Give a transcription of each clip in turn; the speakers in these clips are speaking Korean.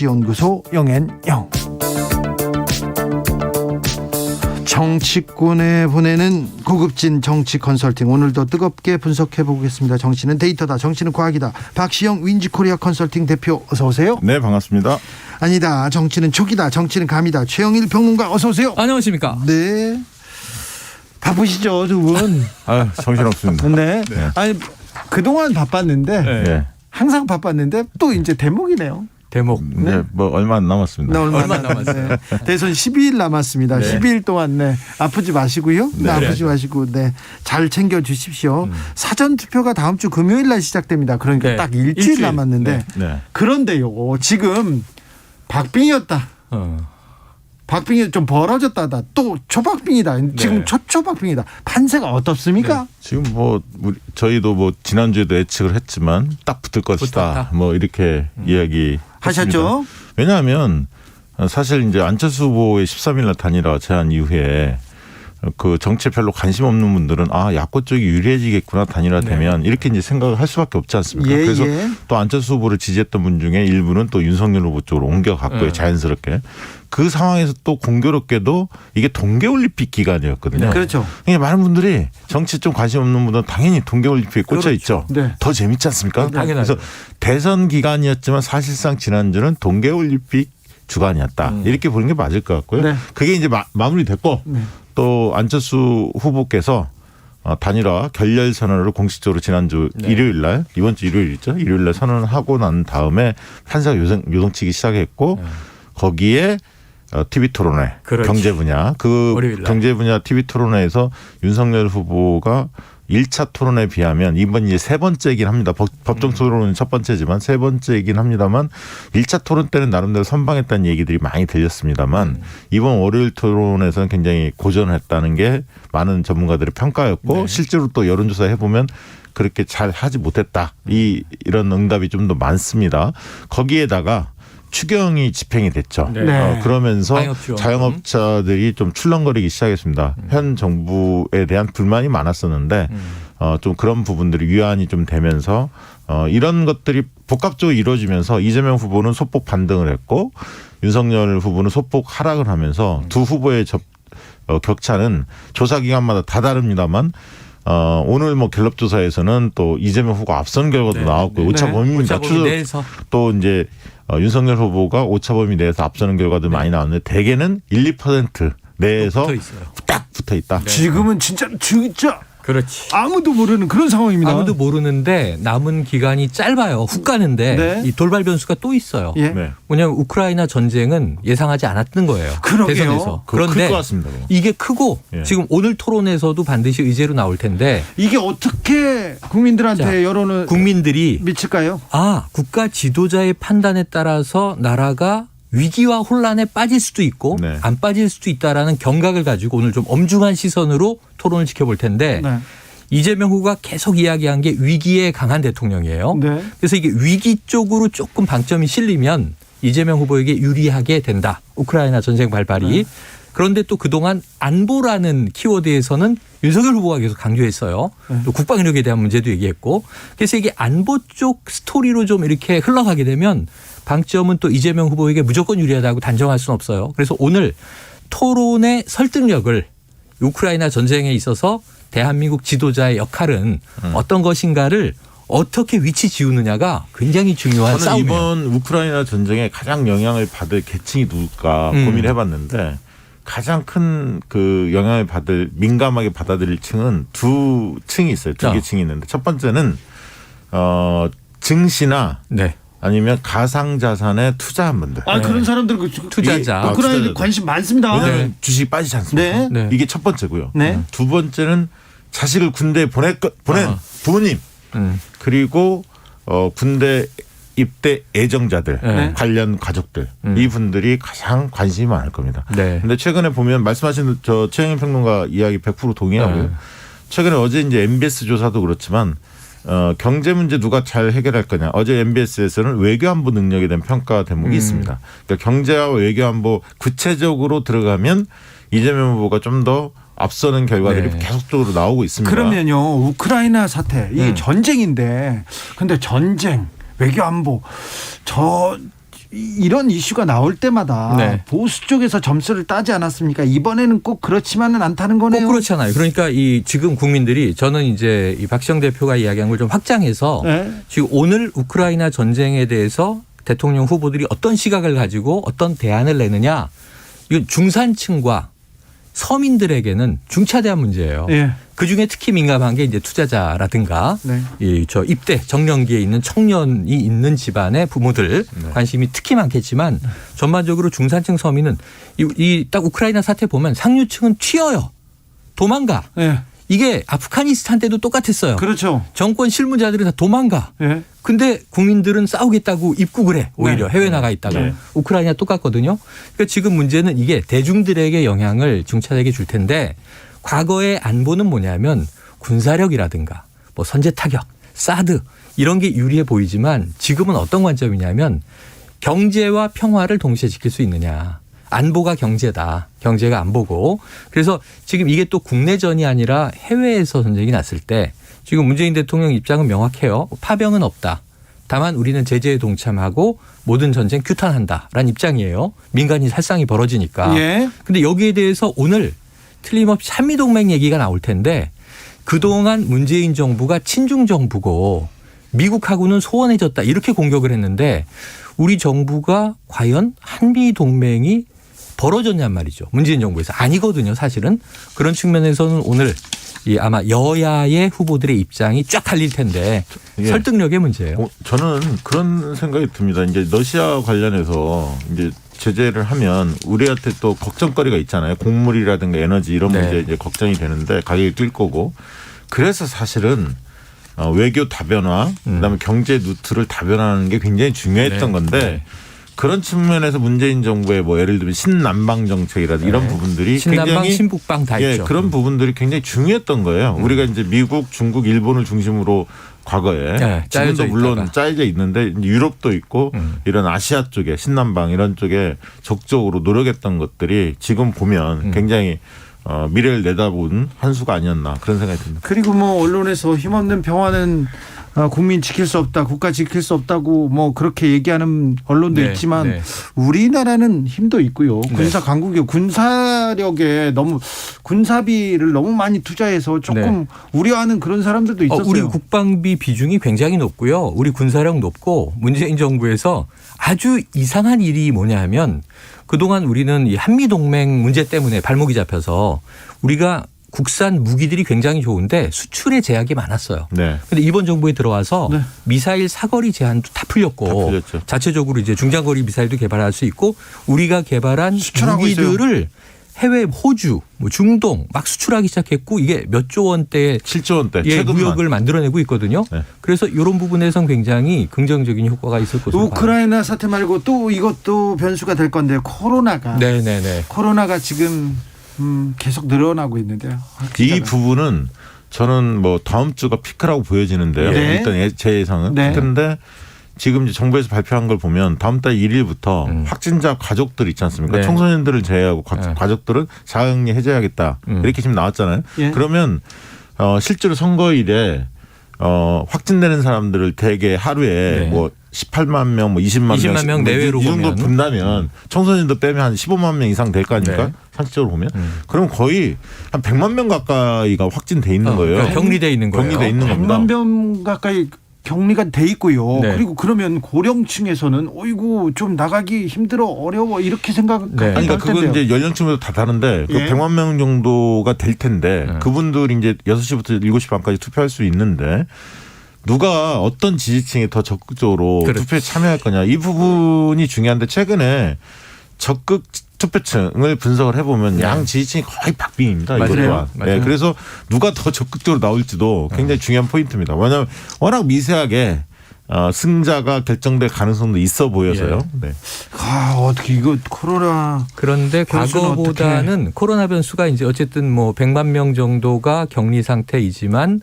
연구소 영앤영. 정치권에 보내는 고급진 정치 컨설팅, 오늘도 뜨겁게 분석해 보겠습니다. 정치는 데이터다, 정치는 과학이다. 박시영 윈지코리아 컨설팅 대표, 어서 오세요. 네, 반갑습니다. 아니다, 정치는 촉이다, 정치는 감이다. 최영일 평론가, 어서 오세요. 안녕하십니까. 네, 바쁘시죠 두 분? 아, 정신없습니다. 네. 아니, 그동안 바빴는데 네. 항상 바빴는데 또 이제 대목이네요. 대목. 네, 뭐 얼마 안 남았습니다. 얼마 남았어요? 대선 12일 남았습니다. 네. 12일 동안 아프지 마시고요. 네. 아프지 마시고 잘 챙겨 주십시오. 사전 투표가 다음 주 금요일 날 시작됩니다. 그러니까 네. 딱 일주일 남았는데 네. 그런데요, 지금 박빙이었다. 박빙이 좀 벌어졌다다. 또 초박빙이다. 지금 초박빙이다. 판세가 어떻습니까? 지금 뭐 저희도 뭐 지난주에도 예측을 했지만 딱 붙을 것이다. 붙었다. 뭐 이렇게 이야기 하셨죠? 왜냐하면 사실 이제 안철수 후보의 13일 날 단일화 제안 이후에 그 정치에 별로 관심 없는 분들은 야권 쪽이 유리해지겠구나, 단일화 되면 이렇게 이제 생각을 할 수밖에 없지 않습니까? 예, 그래서 예. 또 안철수 후보를 지지했던 분 중에 일부는 또 윤석열 후보 쪽으로 옮겨갔고요, 자연스럽게. 그 상황에서 또 공교롭게도 이게 동계올림픽 기간이었거든요. 그렇죠. 그러니까 많은 분들이 정치 좀 관심 없는 분들은 당연히 동계올림픽에 꽂혀 있죠. 네. 더 재밌지 않습니까? 당연하죠. 그래서 대선 기간이었지만 사실상 지난주는 동계올림픽 주간이었다. 이렇게 보는 게 맞을 것 같고요. 네. 그게 이제 마무리됐고 또 안철수 후보께서 단일화 결렬 선언을 공식적으로 지난주 일요일 날, 이번 주 일요일이죠. 일요일 날 선언을 하고 난 다음에 판사가 요동치기 시작했고 거기에 TV 토론회, 그렇지. 경제 분야, 그 월요일 날. 경제 분야 TV 토론회에서 윤석열 후보가 1차 토론에 비하면 이번 이제 세 번째이긴 합니다. 법정 토론은 첫 번째지만 세 번째이긴 합니다만 1차 토론 때는 나름대로 선방했다는 얘기들이 많이 들렸습니다만 이번 월요일 토론에서는 굉장히 고전했다는 게 많은 전문가들의 평가였고 실제로 또 여론조사 해보면 그렇게 잘 하지 못했다. 이런 응답이 좀 더 많습니다. 거기에다가 추경이 집행이 됐죠. 네. 그러면서 방역지원. 자영업자들이 좀 출렁거리기 시작했습니다. 현 정부에 대한 불만이 많았었는데 좀 그런 부분들이 위안이 좀 되면서 이런 것들이 복합적으로 이루어지면서 이재명 후보는 소폭 반등을 했고 윤석열 후보는 소폭 하락을 하면서 두 후보의 격차는 조사 기간마다 다 다릅니다만 오늘 뭐 갤럽 조사에서는 또 이재명 후보가 앞선 결과도 나왔고 오차 범위입니다. 오차 범위 내에서. 또 이제 윤석열 후보가 오차 범위 내에서 앞서는 결과도 많이 나왔는데 대개는 1, 2% 내에서 붙어 있어요. 딱 붙어 있다. 지금은 진짜 그렇지. 아무도 모르는 그런 상황입니다. 아무도 모르는데 남은 기간이 짧아요. 훅 가는데 네. 이 돌발 변수가 또 있어요. 예. 네. 뭐냐면 우크라이나 전쟁은 예상하지 않았던 거예요. 그러게요. 대선에서. 클 그런데 것 같습니다. 그거. 이게 크고 예. 지금 오늘 토론에서도 반드시 의제로 나올 텐데 이게 어떻게 국민들한테 자, 여론을 국민들이 미칠까요? 국가 지도자의 판단에 따라서 나라가 위기와 혼란에 빠질 수도 있고 네. 안 빠질 수도 있다라는 경각을 가지고 오늘 좀 엄중한 시선으로 토론을 지켜볼 텐데 네. 이재명 후보가 계속 이야기한 게 위기에 강한 대통령이에요. 네. 그래서 이게 위기 쪽으로 조금 방점이 실리면 이재명 후보에게 유리하게 된다. 우크라이나 전쟁 발발이. 그런데 또 그동안 안보라는 키워드에서는 윤석열 후보가 계속 강조했어요. 또 국방력에 대한 문제도 얘기했고. 그래서 이게 안보 쪽 스토리로 좀 이렇게 흘러가게 되면 방점은 또 이재명 후보에게 무조건 유리하다고 단정할 수는 없어요. 그래서 오늘 토론의 설득력을 우크라이나 전쟁에 있어서 대한민국 지도자의 역할은 어떤 것인가를 어떻게 위치 지우느냐가 굉장히 중요한 저는 싸움이에요. 이번 우크라이나 전쟁에 가장 영향을 받을 계층이 누굴까 고민을 해봤는데 가장 큰 그 영향을 받을 민감하게 받아들일 층은 두 층이 있어요. 두 개 층이 있는데 첫 번째는 증시나 네. 아니면 가상자산에 투자한 분들. 그런 사람들 투자자. 우크라이나 관심 많습니다. 왜냐하면 주식이 빠지지 않습니까? 네. 네. 이게 첫 번째고요. 네. 두 번째는 자식을 군대에 보낸 부모님 그리고 군대 입대 애정자들 네. 관련 가족들 이분들이 가장 관심이 많을 겁니다. 네. 근데 최근에 보면 말씀하신 최영일 평론가 이야기 100% 동의하고요. 네. 최근에 어제 이제 MBS 조사도 그렇지만 경제 문제 누가 잘 해결할 거냐. 어제 MBS에서는 외교안보 능력에 대한 평가 대목이 있습니다. 그러니까 경제와 외교안보 구체적으로 들어가면 이재명 후보가 좀 더 앞서는 결과들이 계속적으로 나오고 있습니다. 그러면요, 우크라이나 사태 이게 전쟁인데, 근데 전쟁 외교안보 이런 이슈가 나올 때마다 네. 보수 쪽에서 점수를 따지 않았습니까? 이번에는 꼭 그렇지만은 않다는 거네요. 꼭 그렇잖아요. 그러니까 이 지금 국민들이 저는 이제 이 박시영 대표가 이야기한 걸 좀 확장해서 네. 지금 오늘 우크라이나 전쟁에 대해서 대통령 후보들이 어떤 시각을 가지고 어떤 대안을 내느냐, 이건 중산층과 서민들에게는 중차대한 문제예요. 예. 그 중에 특히 민감한 게 이제 투자자라든가 네. 저 입대 정년기에 있는 청년이 있는 집안의 부모들 관심이 특히 많겠지만 전반적으로 중산층 서민은 이 딱 우크라이나 사태 보면 상류층은 튀어요. 도망가. 예. 이게 아프가니스탄 때도 똑같았어요. 그렇죠. 정권 실무자들이 다 도망가. 예. 근데 국민들은 싸우겠다고 입국을 해. 오히려 네. 해외 나가 있다가. 네. 우크라이나 똑같거든요. 그러니까 지금 문제는 이게 대중들에게 영향을 중차대하게 줄 텐데 과거의 안보는 뭐냐면 군사력이라든가 뭐 선제 타격, 사드 이런 게 유리해 보이지만 지금은 어떤 관점이냐면 경제와 평화를 동시에 지킬 수 있느냐. 안보가 경제다. 경제가 안보고. 그래서 지금 이게 또 국내전이 아니라 해외에서 전쟁이 났을 때 지금 문재인 대통령 입장은 명확해요. 파병은 없다. 다만 우리는 제재에 동참하고 모든 전쟁 규탄한다라는 입장이에요. 민간인 살상이 벌어지니까. 예. 근데 여기에 대해서 오늘 틀림없이 한미동맹 얘기가 나올 텐데 그동안 문재인 정부가 친중 정부고 미국하고는 소원해졌다 이렇게 공격을 했는데 우리 정부가 과연 한미동맹이 벌어졌냔 말이죠. 문재인 정부에서. 아니거든요. 사실은. 그런 측면에서는 오늘 아마 여야의 후보들의 입장이 쫙 갈릴 텐데 예. 설득력의 문제예요. 저는 그런 생각이 듭니다. 이제 러시아 관련해서 이제 제재를 하면 우리한테 또 걱정거리가 있잖아요. 곡물이라든가 에너지 이런 네. 문제 이제 걱정이 되는데 가격이 뛸 거고. 그래서 사실은 외교 다변화, 그다음에 경제 루트를 다변화하는 게 굉장히 중요했던 네. 건데 네. 그런 측면에서 문재인 정부의 뭐 예를 들면 신남방 정책이라든지 이런 부분들이 신남방, 굉장히 신북방 다 예, 있죠. 그런 부분들이 굉장히 중요했던 거예요. 우리가 이제 미국, 중국, 일본을 중심으로 과거에 네, 지금도 짜여져 물론 있다가. 짜여져 있는데 이제 유럽도 있고 이런 아시아 쪽에 신남방 이런 쪽에 적극적으로 노력했던 것들이 지금 보면 굉장히 미래를 내다본 한 수가 아니었나 그런 생각이 듭니다. 그리고 뭐 언론에서 힘없는 평화는 국민 지킬 수 없다, 국가 지킬 수 없다고 뭐 그렇게 얘기하는 언론도 네, 있지만 네. 우리나라는 힘도 있고요. 네. 군사 강국이 군사력에 너무 군사비를 너무 많이 투자해서 조금 우려하는 그런 사람들도 있었어요. 우리 국방비 비중이 굉장히 높고요. 우리 군사력 높고 문재인 정부에서 아주 이상한 일이 뭐냐 하면 그동안 우리는 이 한미동맹 문제 때문에 발목이 잡혀서 우리가 국산 무기들이 굉장히 좋은데 수출에 제약이 많았어요. 네. 그런데 이번 정부에 들어와서 네. 미사일 사거리 제한도 다 풀렸고 다 풀렸죠. 자체적으로 이제 중장거리 미사일도 개발할 수 있고 우리가 개발한 수출하고 무기들을 해외 호주, 뭐 중동 막 수출하기 시작했고 이게 몇 조 원대의 7조 원대 예, 최근만. 무역을 만들어내고 있거든요. 네. 그래서 이런 부분에선 굉장히 긍정적인 효과가 있을 것으로 봐요. 우크라이나 사태 말고 또 이것도 변수가 될 건데요. 코로나가. 네네네. 코로나가 지금 계속 늘어나고 있는데요. 이 부분은 저는 뭐 다음 주가 피크라고 보여지는데요. 네. 일단 제 예상은 네. 피크인데 지금 이제 정부에서 발표한 걸 보면 다음 달 1일부터 확진자 가족들 있지 않습니까? 네. 청소년들을 제외하고 네. 가족들은 자가격리 해제하겠다 이렇게 지금 나왔잖아요. 예. 그러면 실제로 선거일에 확진되는 사람들을 대개 하루에 네. 뭐 18만 명, 뭐 20만 명 내외로 이 정도 보면. 본다면 청소년도 빼면 한 15만 명 이상 될 거 아닙니까? 네. 상식적으로 보면. 그럼 거의 한 100만 명 가까이가 확진돼 있는 거예요. 그러니까 격리돼 있는 거예요. 격리돼 있는 겁니다. 100만 명 가까이 격리가 돼 있고요. 네. 그리고 그러면 고령층에서는 어이구 좀 나가기 힘들어 어려워 이렇게 생각할 네. 아니, 그러니까 텐데요. 그건 이제 연령층마다 다 다른데 그 예. 100만 명 정도가 될 텐데 그분들이 이제 6시부터 7시 반까지 투표할 수 있는데 누가 어떤 지지층이 더 적극적으로 그렇죠. 투표에 참여할 거냐 이 부분이 중요한데 최근에 적극 투표층을 분석을 해보면 네. 양 지지층이 거의 박빙입니다. 이것 맞아요. 또한. 맞아요. 네, 그래서 누가 더 적극적으로 나올지도 굉장히 중요한 포인트입니다. 왜냐하면 워낙 미세하게 승자가 결정될 가능성도 있어 보여서요. 네. 어떻게 이거 코로나 그런데 변수는 과거보다는 코로나 변수가 이제 어쨌든 뭐 100만 명 정도가 격리 상태이지만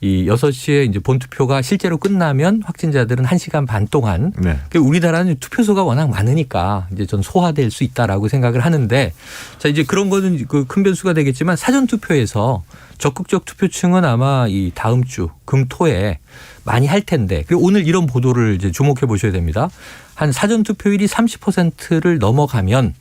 이 6시에 이제 본투표가 실제로 끝나면 확진자들은 1시간 반 동안 네. 우리나라는 투표소가 워낙 많으니까 이제 좀 소화될 수 있다라고 생각을 하는데 자 이제 그런 거는 그 큰 변수가 되겠지만 사전 투표에서 적극적 투표층은 아마 이 다음 주 금토에 많이 할 텐데 그리고 오늘 이런 보도를 이제 주목해 보셔야 됩니다. 한 사전 투표율이 30%를 넘어가면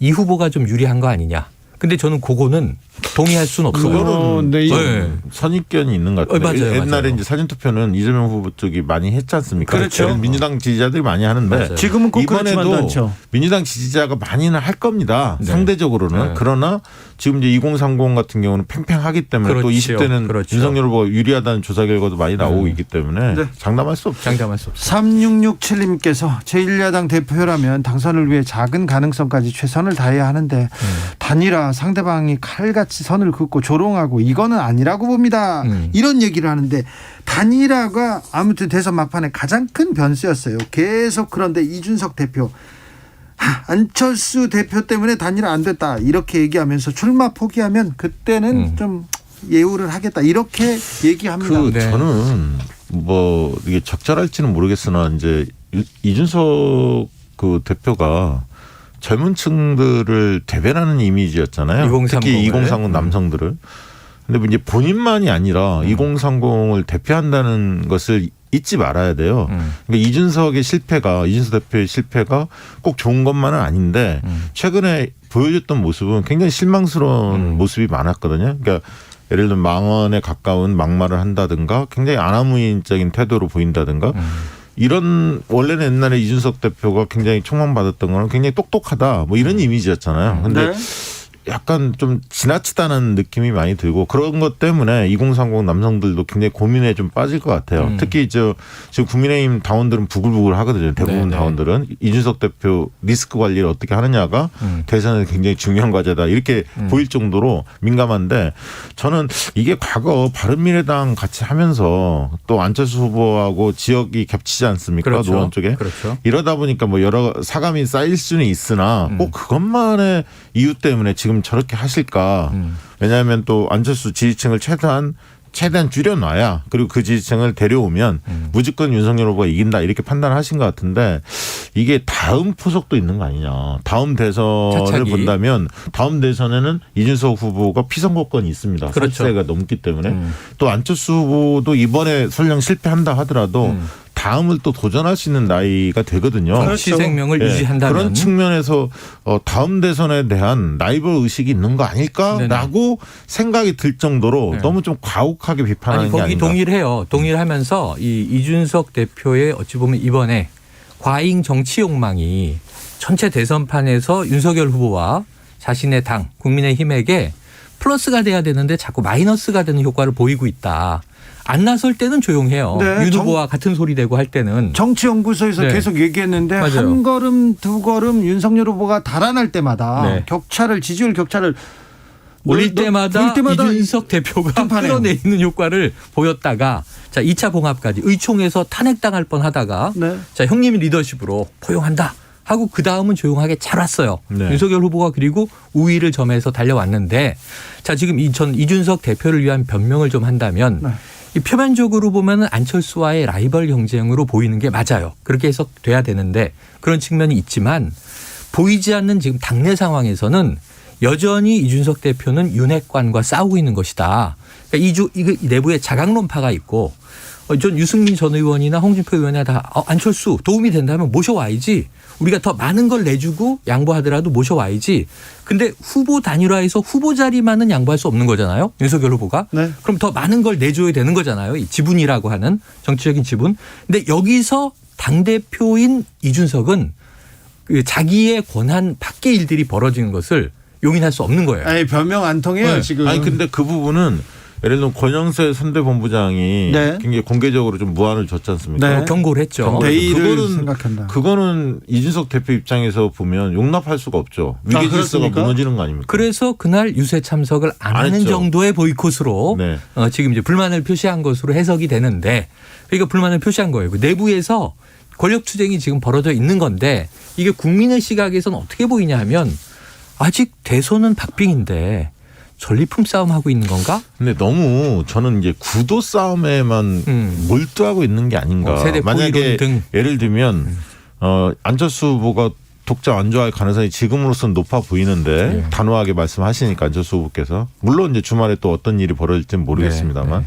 이 후보가 좀 유리한 거 아니냐. 근데 저는 그거는 동의할 수는 없어요. 그거는 네. 좀 선입견이 있는 것 같아요. 맞아요, 옛날에 맞아요. 이제 사전투표는 이재명 후보 쪽이 많이 했지 않습니까? 그렇죠. 민주당 지지자들이 많이 하는데 맞아요. 지금은 꼭 그렇지만도 이번에도 않죠. 민주당 지지자가 많이는 할 겁니다. 네. 상대적으로는. 네. 그러나 지금 이제 2030 같은 경우는 팽팽하기 때문에 또 그렇죠. 20대는 그렇죠. 윤석열 후보가 유리하다는 조사 결과도 많이 나오고 있기 때문에 네. 장담할 수 없죠. 장담할 수 없어요. 3667님께서 제1야당 대표라면 당선을 위해 작은 가능성까지 최선을 다해야 하는데 단일화 상대방이 칼같이 선을 긋고 조롱하고 이거는 아니라고 봅니다. 이런 얘기를 하는데 단일화가 아무튼 대선 막판에 가장 큰 변수였어요. 계속 그런데 이준석 대표 안철수 대표 때문에 단일화 안 됐다 이렇게 얘기하면서 출마 포기하면 그때는 좀 예우를 하겠다 이렇게 얘기합니다. 네. 저는 뭐 이게 적절할지는 모르겠으나 이제 이준석 그 대표가 젊은 층들을 대변하는 이미지였잖아요. 2030 을. 특히 2030 남성들을. 근데 이제 본인만이 아니라 2030을 대표한다는 것을 잊지 말아야 돼요. 그러니까 이준석 대표의 실패가 꼭 좋은 것만은 아닌데 최근에 보여줬던 모습은 굉장히 실망스러운 모습이 많았거든요. 그러니까 예를 들면 망언에 가까운 막말을 한다든가 굉장히 아나무인적인 태도로 보인다든가 이런 원래는 옛날에 이준석 대표가 굉장히 촉망받았던 거는 굉장히 똑똑하다 뭐 이런 이미지였잖아요. 근데 네. 약간 좀 지나치다는 느낌이 많이 들고 그런 것 때문에 2030 남성들도 굉장히 고민에 좀 빠질 것 같아요. 특히 지금 국민의힘 당원들은 부글부글 하거든요. 대부분 네네. 당원들은 이준석 대표 리스크 관리를 어떻게 하느냐가 대선에 굉장히 중요한 과제다 이렇게 보일 정도로 민감한데 저는 이게 과거 바른미래당 같이 하면서 또 안철수 후보하고 지역이 겹치지 않습니까? 그렇죠. 노원 쪽에. 그렇죠. 이러다 보니까 뭐 여러 사감이 쌓일 수는 있으나 꼭 그것만의 이유 때문에 지금 저렇게 하실까. 왜냐하면 또 안철수 지지층을 최대한 줄여놔야 그리고 그 지지층을 데려오면 무조건 윤석열 후보가 이긴다 이렇게 판단하신 것 같은데 이게 다음 포석도 있는 거 아니냐. 다음 대선을 차차기. 본다면 다음 대선에는 이준석 후보가 피선거권이 있습니다. 그렇죠. 40세가 넘기 때문에 또 안철수 후보도 이번에 설령 실패한다 하더라도 다음을 또 도전할 수 있는 나이가 되거든요. 정치 생명을 예, 유지한다면 그런 측면에서 다음 대선에 대한 라이벌 의식이 있는 거 아닐까라고 생각이 들 정도로 네. 너무 좀 가혹하게 비판하는 아니 게 거기 아닌가. 동의를 해요. 동의를 하면서 이 이준석 대표의 어찌 보면 이번에 과잉 정치 욕망이 전체 대선판에서 윤석열 후보와 자신의 당 국민의힘에게 플러스가 돼야 되는데 자꾸 마이너스가 되는 효과를 보이고 있다. 안 나설 때는 조용해요. 네, 윤 후보와 같은 소리 내고 할 때는. 정치연구소에서 네. 계속 얘기했는데 맞아요. 한 걸음 두 걸음 윤석열 후보가 달아날 때마다 네. 지지율 격차를 올릴 때마다 이준석 대표가 등판해요. 끌어내리는 효과를 보였다가 자 2차 봉합까지 의총에서 탄핵당할 뻔하다가 네. 자 형님 리더십으로 포용한다 하고 그 다음은 조용하게 잘 왔어요. 네. 윤석열 후보가 그리고 우위를 점해서 달려왔는데 자 지금 전 이준석 대표를 위한 변명을 좀 한다면 네. 이 표면적으로 보면은 안철수와의 라이벌 경쟁으로 보이는 게 맞아요. 그렇게 해석돼야 되는데 그런 측면이 있지만 보이지 않는 지금 당내 상황에서는 여전히 이준석 대표는 윤핵관과 싸우고 있는 것이다. 그러니까 이 내부에 자강론파가 있고 전 유승민 전 의원이나 홍준표 의원이나 다 안철수 도움이 된다면 모셔와야지. 우리가 더 많은 걸 내주고 양보하더라도 모셔와야지. 근데 후보 단일화에서 후보 자리만은 양보할 수 없는 거잖아요. 윤석열 후보가. 네. 그럼 더 많은 걸 내줘야 되는 거잖아요. 이 지분이라고 하는 정치적인 지분. 근데 여기서 당대표인 이준석은 그 자기의 권한 밖의 일들이 벌어지는 것을 용인할 수 없는 거예요. 아니, 변명 안 통해요 네. 지금. 아니 근데 그 부분은 예를 들면 권영세 선대본부장이 네. 굉장히 공개적으로 좀 무안을 줬지 않습니까? 네. 경고를 했죠. 내일을 생각한다. 그거는 이준석 대표 입장에서 보면 용납할 수가 없죠. 위계 질서가 그렇습니까? 무너지는 거 아닙니까? 그래서 그날 유세 참석을 안 하는 했죠. 정도의 보이콧으로 네. 지금 이제 불만을 표시한 것으로 해석이 되는데 그러니까 불만을 표시한 거예요. 그 내부에서 권력 투쟁이 지금 벌어져 있는 건데 이게 국민의 시각에서는 어떻게 보이냐 하면 아직 대선은 박빙인데 전리품 싸움 하고 있는 건가? 근데 너무 저는 이제 구도 싸움에만 몰두하고 있는 게 아닌가. 세대 만약에 포이론 등. 예를 들면 안철수 후보가 독자 완주할 가능성이 지금으로서는 높아 보이는데 단호하게 말씀하시니까 안철수 후보께서 물론 이제 주말에 또 어떤 일이 벌어질지는 모르겠습니다만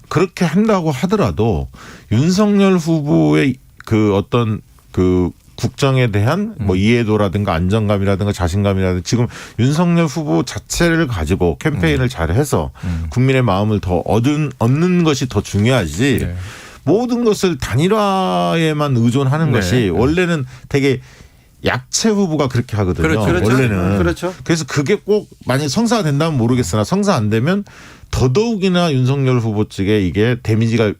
그렇게 한다고 하더라도 윤석열 후보의 그 어떤 그 국정에 대한 뭐 이해도라든가 안정감이라든가 자신감이라든가 지금 윤석열 후보 자체를 가지고 캠페인을 잘해서 국민의 마음을 더 얻는 것이 더 중요하지 모든 것을 단일화에만 의존하는 것이 원래는 되게 약체 후보가 그렇게 하거든요. 그렇죠. 원래는. 그렇죠. 그래서 그게 꼭 만약 성사가 된다면 모르겠으나 성사 안 되면 더더욱이나 윤석열 후보 측에 이게 데미지가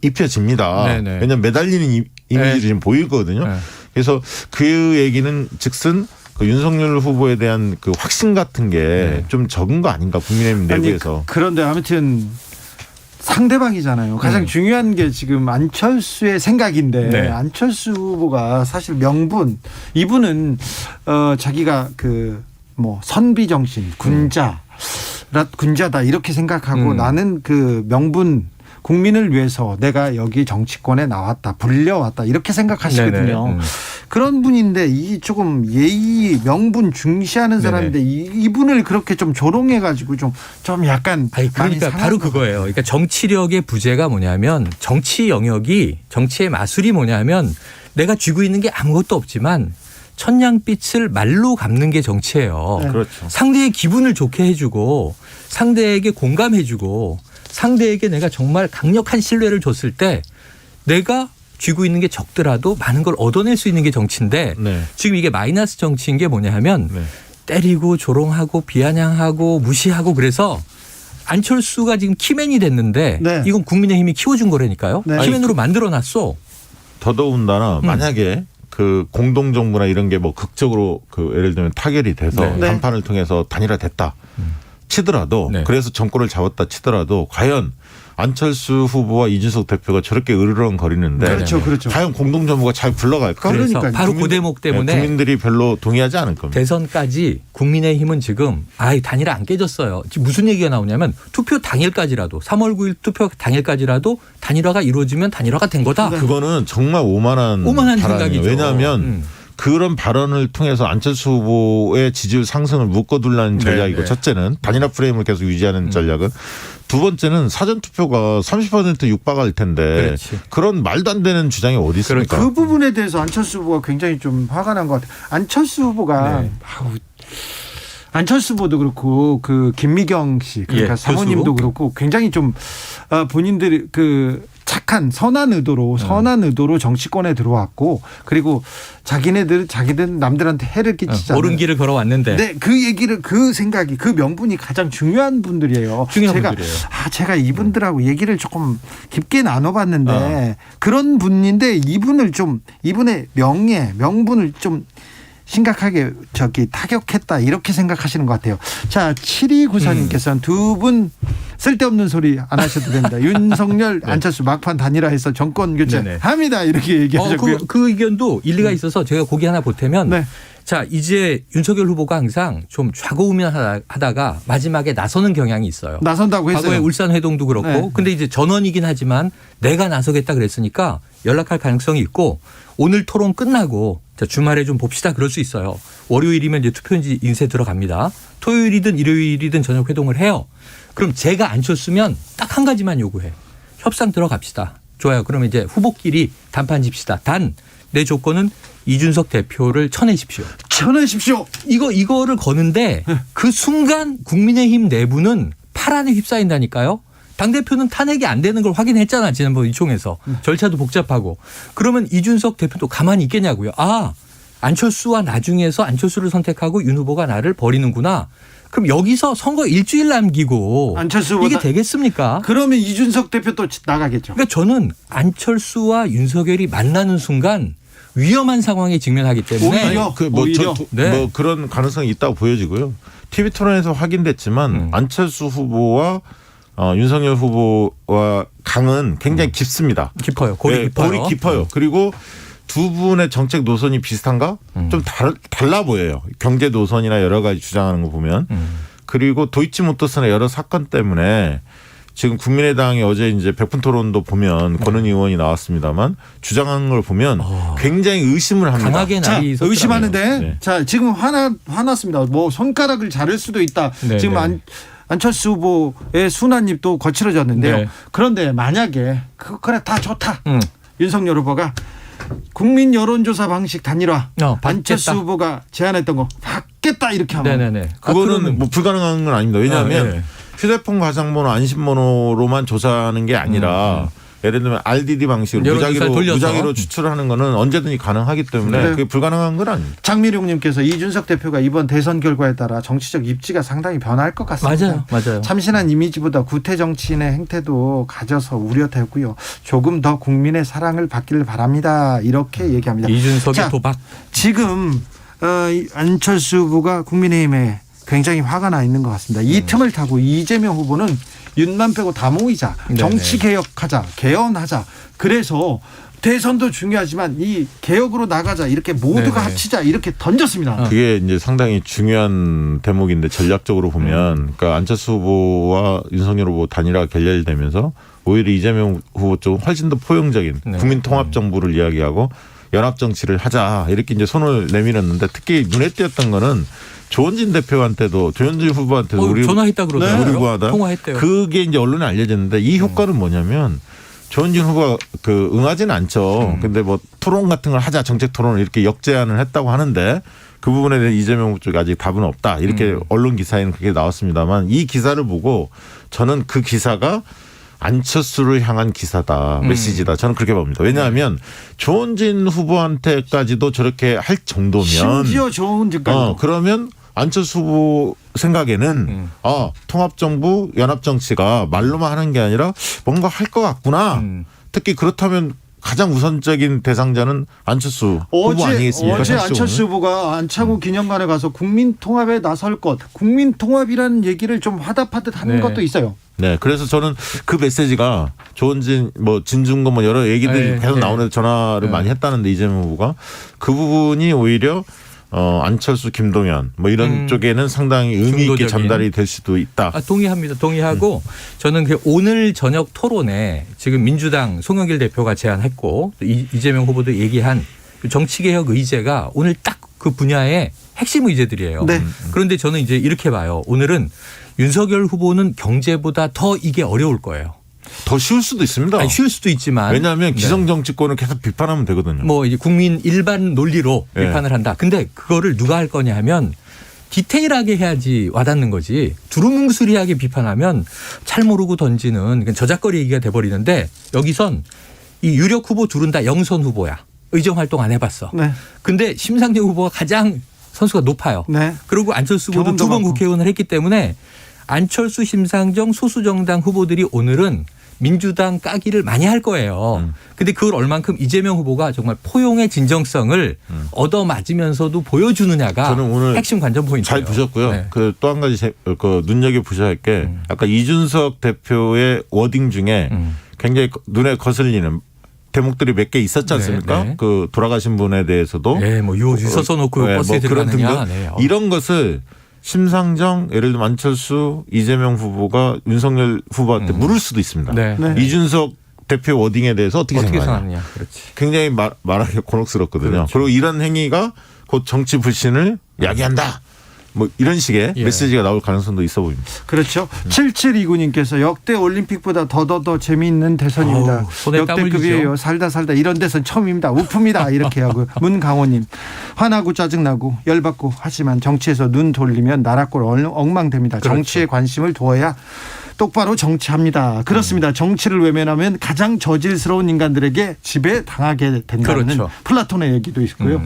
입혀집니다. 네네. 왜냐하면 매달리는 이미지를 지금 보이거든요. 그래서 그 얘기는 즉슨 그 윤석열 후보에 대한 그 확신 같은 게 좀 적은 거 아닌가 국민의힘 내부에서. 그런데 아무튼 상대방이잖아요. 가장 중요한 게 지금 안철수의 생각인데 안철수 후보가 사실 명분 이분은 자기가 그 뭐 선비 정신 군자다 이렇게 생각하고 나는 그 명분 국민을 위해서 내가 여기 정치권에 나왔다 불려왔다 이렇게 생각하시거든요. 그런 분인데 이 조금 예의 명분 중시하는 사람인데 이분을 그렇게 좀 조롱해가지고 좀 약간 그러니까 바로 그거예요. 그러니까 정치력의 부재가 뭐냐면 정치 영역이 정치의 마술이 뭐냐면 내가 쥐고 있는 게 아무것도 없지만 천냥빛을 말로 갚는 게 정치예요. 그렇죠. 상대의 기분을 좋게 해주고 상대에게 공감해주고 상대에게 내가 정말 강력한 신뢰를 줬을 때 내가 쥐고 있는 게 적더라도 많은 걸 얻어낼 수 있는 게 정치인데 지금 이게 마이너스 정치인 게 뭐냐 하면 때리고 조롱하고 비아냥하고 무시하고 그래서 안철수가 지금 키맨이 됐는데 이건 국민의힘이 키워준 거라니까요. 키맨으로 만들어놨어. 더더군다나 만약에 그 공동정부나 이런 게 뭐 극적으로 그 예를 들면 타결이 돼서谈판을 통해서 단일화됐다 치더라도 그래서 정권을 잡았다 치더라도 과연 안철수 후보와 이준석 대표가 저렇게 으르렁거리는데 그렇죠. 과연 공동정부가 잘 굴러갈까? 그러니까 바로 그 대목 때문에 국민들이 별로 동의하지 않을 겁니다. 대선까지 국민의힘은 지금 단일화 안 깨졌어요. 지금 무슨 얘기가 나오냐면 투표 당일까지라도 3월 9일 투표 당일까지라도 단일화가 이루어지면 단일화가 된 거다. 그거는 정말 오만한 생각이죠. 왜냐하면 그런 발언을 통해서 안철수 후보의 지지율 상승을 묶어둘라는 전략이고 첫째는 단일화 프레임을 계속 유지하는 전략은 두 번째는 사전투표가 30% 육박할 텐데 그런 말도 안 되는 주장이 어디 있습니까? 그 부분에 대해서 안철수 후보가 굉장히 좀 화가 난 것 같아요. 안철수 후보가 안철수 후보도 그렇고 그 김미경 씨 그러니까 사모님도 그렇고 굉장히 좀 본인들이 그 착한 선한 의도로 정치권에 들어왔고 그리고 자기들 남들한테 해를 끼치잖아요. 옳은 길을 걸어왔는데. 그 얘기를 그 생각이 그 명분이 가장 중요한 분들이에요. 분들이에요. 제가 이분들하고 얘기를 조금 깊게 나눠봤는데 그런 분인데 이분의 명분을 좀 심각하게 타격했다 이렇게 생각하시는 것 같아요. 자 7294님께서는 두 분 쓸데없는 소리 안 하셔도 됩니다. 윤석열 안철수 막판 단일화해서 정권 교체합니다 이렇게 얘기하셨고요. 그 의견도 일리가 있어서 제가 고기 하나 보태면 자 이제 윤석열 후보가 항상 좀 좌고우면하다가 마지막에 나서는 경향이 있어요. 나선다고 했어요. 과거에 울산 회동도 그렇고 근데 이제 전원이긴 하지만 내가 나서겠다 그랬으니까 연락할 가능성이 있고 오늘 토론 끝나고 주말에 좀 봅시다 그럴 수 있어요. 월요일이면 이제 투표인지 인쇄 들어갑니다. 토요일이든 일요일이든 저녁 회동을 해요. 그럼 제가 안철수면 딱 한 가지만 요구해. 협상 들어갑시다. 좋아요. 그러면 이제 후보끼리 단판 집시다. 단 내 조건은 이준석 대표를 쳐내십시오. 이거를 거는데 그 순간 국민의힘 내부는 파란에 휩싸인다니까요. 당대표는 탄핵이 안 되는 걸 확인했잖아. 지난번 의총에서. 절차도 복잡하고. 그러면 이준석 대표도 가만히 있겠냐고요. 안철수와 나중에서 안철수를 선택하고 윤 후보가 나를 버리는구나. 그럼 여기서 선거 일주일 남기고 이게 되겠습니까? 그러면 이준석 대표 또 나가겠죠. 그러니까 저는 안철수와 윤석열이 만나는 순간 위험한 상황에 직면하기 때문에 오히려 그런 가능성이 있다고 보여지고요. TV 토론에서 확인됐지만 안철수 후보와 윤석열 후보와 강은 굉장히 깊습니다. 깊어요. 골이 깊어요. 그리고 두 분의 정책 노선이 비슷한가? 좀 달라 보여요. 경제 노선이나 여러 가지 주장하는 거 보면. 그리고 도이치모터스나 여러 사건 때문에 지금 국민의당이 어제 이제 백분 토론도 보면 권은희 의원이 나왔습니다만 주장한 걸 보면 굉장히 의심을 합니다. 강하게 자, 날이 섰더라고요. 의심하는데 네. 자 지금 화났습니다. 뭐 손가락을 자를 수도 있다. 네, 지금 네. 안철수 후보의 순환입도 거칠어졌는데요. 네. 그런데 만약에 그래 다 좋다. 음. 윤석열 후보가 국민 여론조사 방식 단일화 받겠다. 안철수 후보가 제안했던 거 받겠다 이렇게 하면 네네네. 그거는 뭐 불가능한 건 아닙니다. 왜냐하면 네. 휴대폰 가상번호 안심번호로만 조사하는 게 아니라 예를 들면 RDD 방식으로 여론조사를 돌려서. 무작위로 추출하는 거는 언제든지 가능하기 때문에 네. 그게 불가능한 건 아닙니다. 장미룡님께서 이준석 대표가 이번 대선 결과에 따라 정치적 입지가 상당히 변할 것 같습니다. 맞아요. 참신한 이미지보다 구태 정치인의 행태도 가져서 우려되고요. 조금 더 국민의 사랑을 받기를 바랍니다. 이렇게 얘기합니다. 이준석의 자, 도박. 지금 이 안철수 후보가 국민의힘에 굉장히 화가 나 있는 것 같습니다. 이 틈을 타고 이재명 후보는 윤만 빼고 다 모이자. 네네. 정치개혁하자. 개헌하자. 그래서 대선도 중요하지만 이 개혁으로 나가자. 이렇게 모두가 네네. 합치자. 이렇게 던졌습니다. 그게 이제 상당히 중요한 대목인데 전략적으로 보면 그러니까 안철수 후보와 윤석열 후보 단일화가 결렬되면서 오히려 이재명 후보 쪽 훨씬 더 포용적인 네. 국민 통합 정부를 이야기하고 연합 정치를 하자 이렇게 이제 손을 내밀었는데 특히 눈에 띄었던 거는 조원진 대표한테도 조원진 후보한테도 우리 전화했다 그러더라고요. 우리 후보하다. 통화했대요. 그게 이제 언론에 알려졌는데 이 효과는 뭐냐면 조원진 후보가 그 응하지는 않죠. 근데 뭐 토론 같은 걸 하자 정책 토론을 이렇게 역제안을 했다고 하는데 그 부분에 대해 이재명 후보 쪽에 아직 답은 없다. 이렇게 언론 기사에는 그게 나왔습니다만 이 기사를 보고 저는 그 기사가 안철수를 향한 기사다. 메시지다. 저는 그렇게 봅니다. 왜냐하면 조원진 후보한테까지도 저렇게 할 정도면 심지어 조원진까지도. 그러면 안철수 후보 생각에는 통합정부 연합정치가 말로만 하는 게 아니라 뭔가 할 것 같구나. 특히 그렇다면 가장 우선적인 대상자는 안철수 후보 아니겠습니까? 어제 상식적으로는? 안철수 후보가 안창호 기념관에 가서 국민통합에 나설 것, 국민통합이라는 얘기를 좀 화답하듯 하는 네. 것도 있어요. 네, 그래서 저는 그 메시지가 조원진, 뭐 진중권 뭐 여러 얘기들이 네, 계속 네. 나오는데 전화를 네. 많이 했다는데 이재명 후보가 그 부분이 오히려 안철수, 김동연 뭐 이런 쪽에는 상당히 의미 있게 중도적인. 전달이 될 수도 있다. 동의합니다. 동의하고 저는 그 오늘 저녁 토론에 지금 민주당 송영길 대표가 제안했고 또 이재명 후보도 얘기한 그 정치개혁 의제가 오늘 딱 그 분야의 핵심 의제들이에요. 네. 그런데 저는 이제 이렇게 봐요. 오늘은 윤석열 후보는 경제보다 더 이게 어려울 거예요. 더 쉬울 수도 있습니다. 아니, 쉬울 수도 있지만 왜냐하면 기성정치권을 계속 비판하면 되거든요. 뭐 이제 국민 일반 논리로 네. 비판을 한다. 근데 그거를 누가 할 거냐 하면 디테일하게 해야지 와닿는 거지. 두루뭉술하게 비판하면 잘 모르고 던지는 그냥 저작거리 얘기가 돼버리는데 여기선 이 유력 후보 둘은 다 영선 후보야. 의정 활동 안 해봤어. 네. 근데 심상정 후보가 가장 선수가 높아요. 네. 그리고 안철수 후보도 경험도 두 번 많고. 국회의원을 했기 때문에 안철수, 심상정 소수정당 후보들이 오늘은 민주당 까기를 많이 할 거예요. 근데 그걸 얼만큼 이재명 후보가 정말 포용의 진정성을 얻어맞으면서도 보여주느냐가 저는 오늘 핵심 관전 포인트예요. 잘 보셨고요. 네. 그 또 한 가지 그 눈여겨 보셔야 할 게 아까 이준석 대표의 워딩 중에 굉장히 눈에 거슬리는 대목들이 몇 개 있었지 않습니까? 네. 그 돌아가신 분에 대해서도 네, 뭐 유서 써놓고 네, 버스에 뭐 그런 들어가느냐. 등등 네. 이런 것을 심상정 예를 들면 안철수 이재명 후보가 윤석열 후보한테 물을 수도 있습니다. 네. 네. 이준석 대표 워딩에 대해서 어떻게 생각하냐. 생각하느냐. 그렇지. 굉장히 말하기 곤혹스럽거든요. 그렇죠. 그리고 이런 행위가 곧 정치 불신을 야기한다. 뭐 이런 식의 예. 메시지가 나올 가능성도 있어 보입니다. 그렇죠. 7729님께서 역대 올림픽보다 더 재미있는 대선입니다. 어우, 손에 땀을 역대급이에요. 쥐죠. 살다 이런 대선 처음입니다. 우프입니다. 이렇게 하고 문강호님 화나고 짜증나고 열받고 하지만 정치에서 눈 돌리면 나라꼴 엉망됩니다. 그렇죠. 정치에 관심을 두어야 똑바로 정치합니다. 그렇습니다. 정치를 외면하면 가장 저질스러운 인간들에게 지배당하게 된다는 그렇죠. 플라톤의 얘기도 있고요.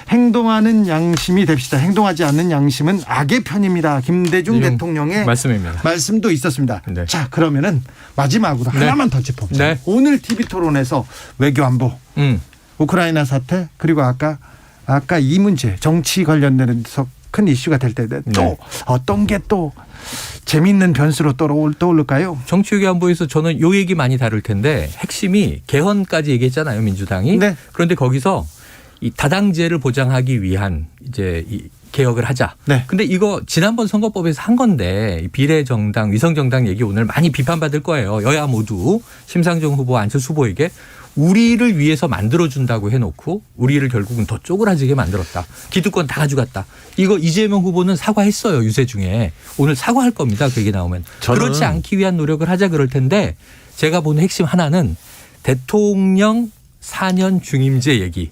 행동하는 양심이 됩시다. 행동하지 않는 양심은 악의 편입니다. 김대중 대통령의 말씀입니다. 말씀도 있었습니다. 네. 자, 그러면은 마지막으로 네. 하나만 더 짚어보자. 네. 오늘 TV 토론에서 외교안보, 우크라이나 사태 그리고 아까 이 문제 정치 관련돼서 큰 이슈가 될 때 또 네. 어떤 게 또 재미있는 변수로 떠올릴까요? 정치외교안보에서 저는 요 얘기 많이 다룰 텐데 핵심이 개헌까지 얘기했잖아요, 민주당이. 네. 그런데 거기서 이 다당제를 보장하기 위한 이제 이 개혁을 하자. 네. 근데 이거 지난번 선거법에서 한 건데 비례정당, 위성정당 얘기 오늘 많이 비판받을 거예요. 여야 모두 심상정 후보, 안철수 후보에게 우리를 위해서 만들어준다고 해놓고 우리를 결국은 더 쪼그라지게 만들었다. 기득권 다 가져갔다. 이거 이재명 후보는 사과했어요. 유세 중에. 오늘 사과할 겁니다. 그 얘기 나오면. 그렇지 않기 위한 노력을 하자 그럴 텐데 제가 보는 핵심 하나는 대통령 4년 중임제 얘기,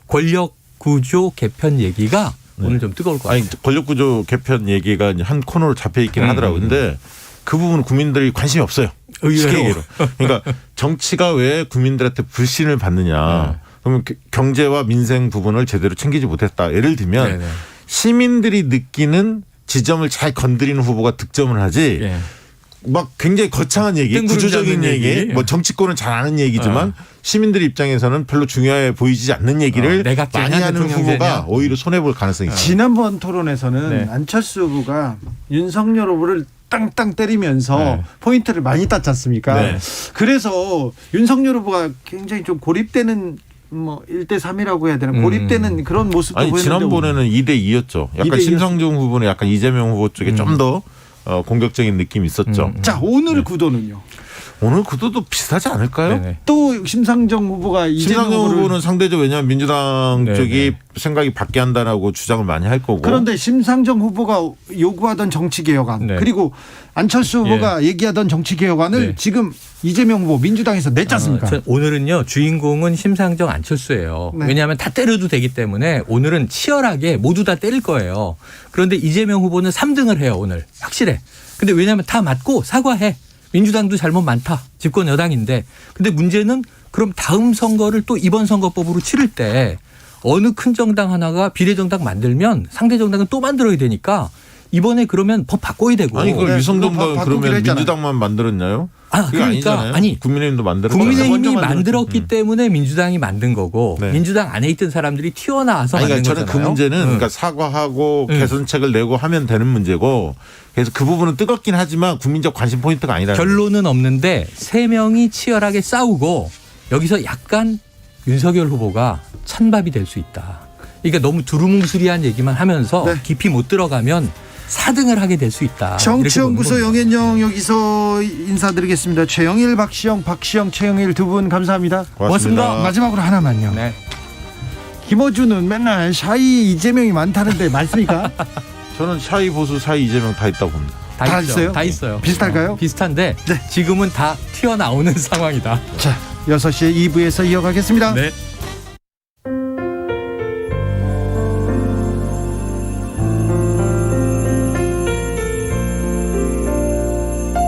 권력구조 개편 얘기가 오늘 좀 뜨거울 것 같아요. 아니 권력구조 개편 얘기가 한 코너로 잡혀 있긴 하더라고요. 근데 그 부분은 국민들이 관심이 없어요. 쉽게 얘기로. 그러니까 정치가 왜 국민들한테 불신을 받느냐. 그러면 경제와 민생 부분을 제대로 챙기지 못했다. 예를 들면 네네. 시민들이 느끼는 지점을 잘 건드리는 후보가 득점을 하지. 예. 막 굉장히 거창한 얘기, 뜬구름 구조적인 잡는 얘기, 뭐 정치권은 잘 아는 얘기지만 시민들 입장에서는 별로 중요해 보이지 않는 얘기를 내각제냐, 많이 하는 대통령제냐. 후보가 오히려 손해볼 가능성이 있어요. 지난번 토론에서는 네. 안철수 후보가 윤석열 후보를 땅땅 때리면서 네. 포인트를 많이 땄지 않습니까? 네. 그래서 윤석열 후보가 굉장히 좀 고립되는 뭐 1대3이라고 해야 되나 고립되는 그런 모습도 아니 보였는데 지난번에는 2대2였죠. 약간 2대2였죠. 심상정 후보는 약간 이재명 후보 쪽에 좀 더 공격적인 느낌이 있었죠. 자, 오늘 구도는요. 오늘 구도도 비슷하지 않을까요? 네네. 또 심상정 후보가 이재명 심상정 후보를 후보는 상대적 왜냐하면 민주당 네네. 쪽이 생각이 바뀌게 한다라고 주장을 많이 할 거고. 그런데 심상정 후보가 요구하던 정치개혁안 네. 그리고 안철수 후보가 얘기하던 정치개혁안을 네. 지금 이재명 후보 민주당에서 냈지 않습니까? 오늘은요 주인공은 심상정 안철수예요. 네. 왜냐하면 다 때려도 되기 때문에 오늘은 치열하게 모두 다 때릴 거예요. 그런데 이재명 후보는 3등을 해요 오늘 확실해. 근데 왜냐하면 다 맞고 사과해. 민주당도 잘못 많다. 집권 여당인데. 근데 문제는 그럼 다음 선거를 또 이번 선거법으로 치를 때 어느 큰 정당 하나가 비례정당 만들면 상대 정당은 또 만들어야 되니까 이번에 그러면 법 바꿔야 되고. 아니 그걸 네, 유성정당은 바꾸기로 그러면 했잖아요. 민주당만 만들었나요? 그게 그러니까 아니잖아요. 아니 국민의힘도 만들었잖아요. 국민의힘이 먼저 만들었기 때문에 민주당이 만든 거고 네. 민주당 안에 있던 사람들이 튀어나와서 아니, 만든 그러니까 저는 거잖아요. 그 문제는 그러니까 사과하고 개선책을 내고 하면 되는 문제고 그래서 그 부분은 뜨겁긴 하지만 국민적 관심 포인트가 아니라는 거예요. 결론은 없는데 세 명이 치열하게 싸우고 여기서 약간 윤석열 후보가 찬밥이 될 수 있다. 그러니까 너무 두루뭉술이한 얘기만 하면서 네. 깊이 못 들어가면 4등을 하게 될 수 있다. 정치연구소 이렇게 보는 겁니다. 영앤영 여기서 인사드리겠습니다. 최영일, 박시영, 최영일 두 분 감사합니다. 고맙습니다. 마지막으로 하나만요. 네. 김어준은 맨날 샤이 이재명이 많다는데 맞습니까? 저는 샤이 보수 사이 이재명 다 있다고 봅니다. 다 있죠. 있어요? 다 있어요. 비슷할까요? 비슷한데 네. 지금은 다 튀어나오는 상황이다. 자, 6시에 2부에서 이어가겠습니다. 네.